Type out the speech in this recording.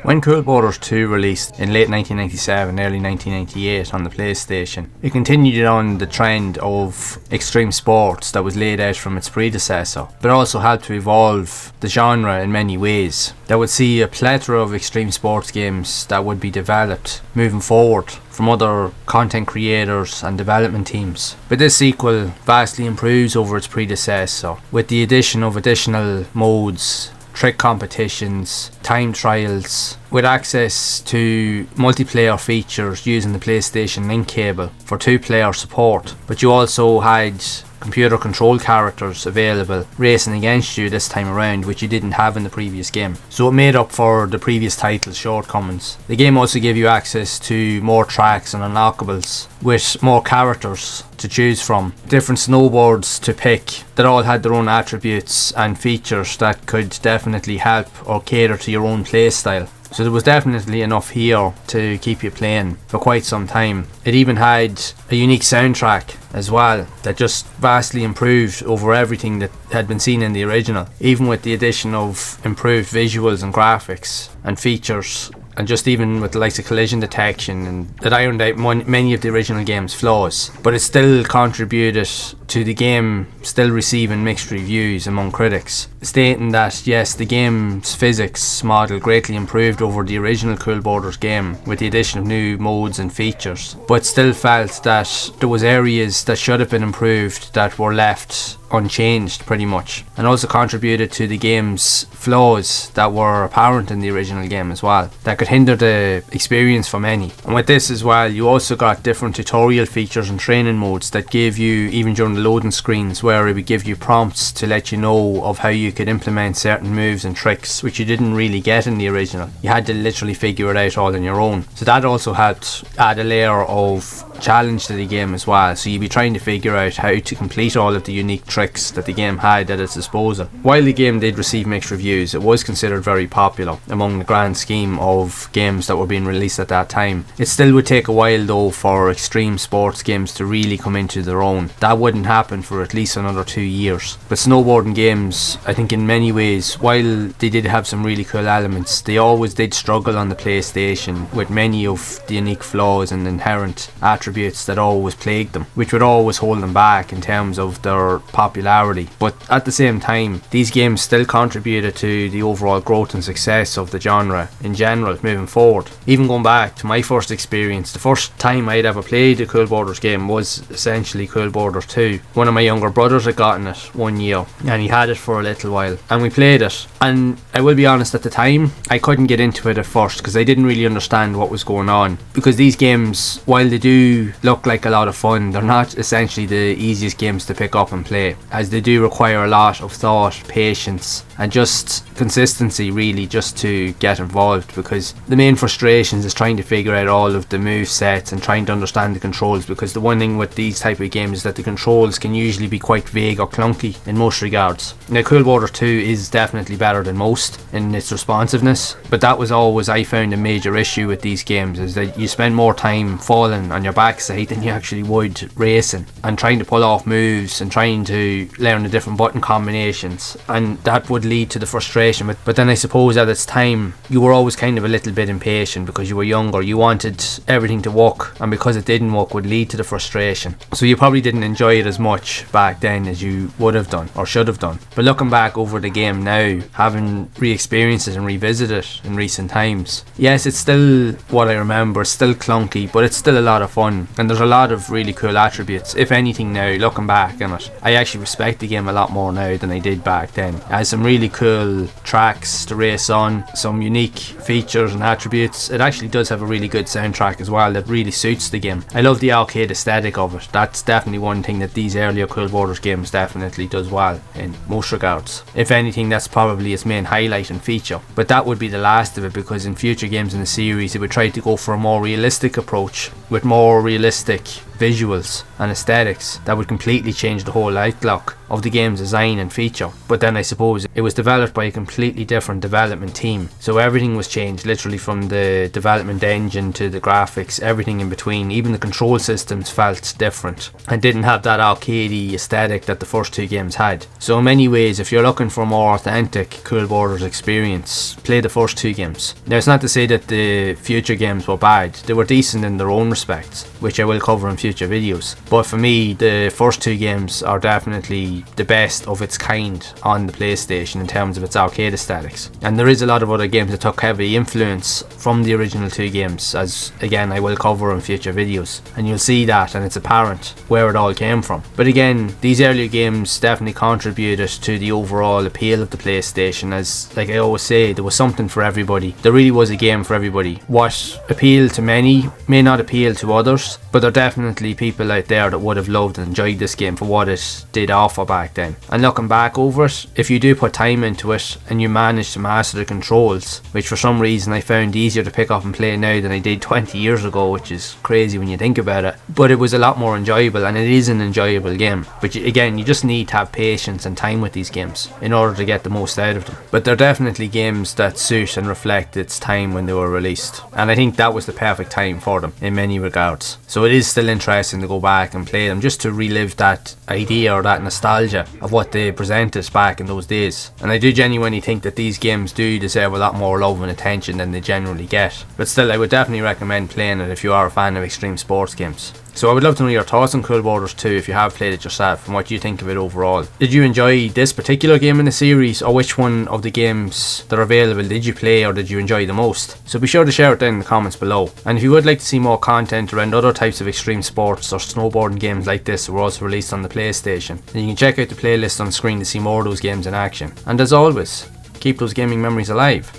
When Cool Boarders 2 released in late 1997, early 1998 on the PlayStation, it continued on the trend of extreme sports that was laid out from its predecessor, but also helped to evolve the genre in many ways. That would see a plethora of extreme sports games that would be developed moving forward from other content creators and development teams. But this sequel vastly improves over its predecessor, with the addition of additional modes, trick competitions, time trials, with access to multiplayer features using the PlayStation Link cable for 2-player support. But you also had computer controlled characters available racing against you this time around, which you didn't have in the previous game. So it made up for the previous title's shortcomings. The game also gave you access to more tracks and unlockables with more characters to choose from, different snowboards to pick that all had their own attributes and features that could definitely help or cater to your own playstyle. So there was definitely enough here to keep you playing for quite some time. It even had a unique soundtrack as well that just vastly improved over everything that had been seen in the original, even with the addition of improved visuals and graphics and features, and just even with the likes of collision detection, and that ironed out many of the original game's flaws. But it still contributed to the game still receiving mixed reviews among critics, stating that yes, the game's physics model greatly improved over the original Cool Boarders game with the addition of new modes and features, but still felt that there was areas that should have been improved that were left unchanged pretty much, and also contributed to the game's flaws that were apparent in the original game as well, that could hinder the experience for many. And with this as well, you also got different tutorial features and training modes that gave you, even during the loading screens, where it would give you prompts to let you know of how you could implement certain moves and tricks, which you didn't really get in the original. You had to literally figure it out all on your own. So that also helped add a layer of challenge to the game as well, so you'd be trying to figure out how to complete all of the unique tricks that the game had at its disposal. While the game did receive mixed reviews, it was considered very popular among the grand scheme of games that were being released at that time. It still would take a while though for extreme sports games to really come into their own. That wouldn't happen for at least another 2 years. But snowboarding games, I think in many ways, while they did have some really cool elements, they always did struggle on the PlayStation with many of the unique flaws and inherent attributes that always plagued them, which would always hold them back in terms of their popularity. But at the same time, these games still contributed to the overall growth and success of the genre in general moving forward. Even going back to my first experience, the first time I'd ever played a Cool Boarders game was essentially Cool Boarders 2. One of my younger brothers had gotten it one year and he had it for a little while and we played it, and I will be honest, at the time I couldn't get into it at first because I didn't really understand what was going on, because these games, while they do look like a lot of fun, they're not essentially the easiest games to pick up and play, as they do require a lot of thought, patience and just consistency really just to get involved, because the main frustrations is trying to figure out all of the move sets and trying to understand the controls, because the one thing with these type of games is that the controls can usually be quite vague or clunky in most regards. Now Cool Boarders 2 is definitely better than most in its responsiveness, but that was always, I found, a major issue with these games, is that you spend more time falling on your backside than you actually would racing and trying to pull off moves and trying to learn the different button combinations, and that would lead to the frustration. But then I suppose at its time you were always kind of a little bit impatient because you were younger, you wanted everything to work, and because it didn't work would lead to the frustration, so you probably didn't enjoy it as much back then as you would have done or should have done. But looking back over the game now, having re-experienced it and revisited it in recent times, yes, it's still what I remember, it's still clunky, but it's still a lot of fun and there's a lot of really cool attributes. If anything now, looking back on it, I actually respect the game a lot more now than I did back then. It has some really cool tracks to race on, some unique features and attributes. It actually does have a really good soundtrack as well that really suits the game. I love the arcade aesthetic of it. That's definitely one thing that these earlier Cool Boarders games definitely does well in most regards. If anything, that's probably its main highlight and feature. But that would be the last of it, because in future games in the series it would try to go for a more realistic approach with more realistic visuals and aesthetics that would completely change the whole outlook of the game's design and feature. But then I suppose it was developed by a completely different development team, so everything was changed, literally from the development engine to the graphics, everything in between. Even the control systems felt different and didn't have that arcadey aesthetic that the first two games had. So in many ways, if you're looking for a more authentic Cool Borders experience, play the first two games. Now, it's not to say that the future games were bad. They were decent in their own respects, which I will cover in future videos. But for me, the first two games are definitely the best of its kind on the PlayStation in terms of its arcade aesthetics. And there is a lot of other games that took heavy influence from the original two games, as again I will cover in future videos, and you'll see that, and it's apparent where it all came from. But again, these earlier games definitely contributed to the overall appeal of the PlayStation, as like I always say, there was something for everybody. There really was a game for everybody. What appealed to many may not appeal to others, but there are definitely people out there that would have loved and enjoyed this game for what it did offer back then. And looking back over it, if you do put time into it and you manage to master the controls, which for some reason I found easier to pick up and play now than I did 20 years ago, which is crazy when you think about it, but it was a lot more enjoyable, and it is an enjoyable game. But again, you just need to have patience and time with these games in order to get the most out of them. But they're definitely games that suit and reflect its time when they were released, and I think that was the perfect time for them in many regards. So it is still interesting to go back and play them, just to relive that idea or that nostalgia of what they presented back in those days. And I do genuinely think that these games do deserve a lot more love and attention than they generally get. But still, I would definitely recommend playing it if you are a fan of extreme sports games. So I would love to know your thoughts on Cool Borders 2 if you have played it yourself, and what you think of it overall. Did you enjoy this particular game in the series, or which one of the games that are available did you play or did you enjoy the most? So be sure to share it down in the comments below. And if you would like to see more content around other types of extreme sports or snowboarding games like this that were also released on the PlayStation, then you can check out the playlist on screen to see more of those games in action. And as always, keep those gaming memories alive.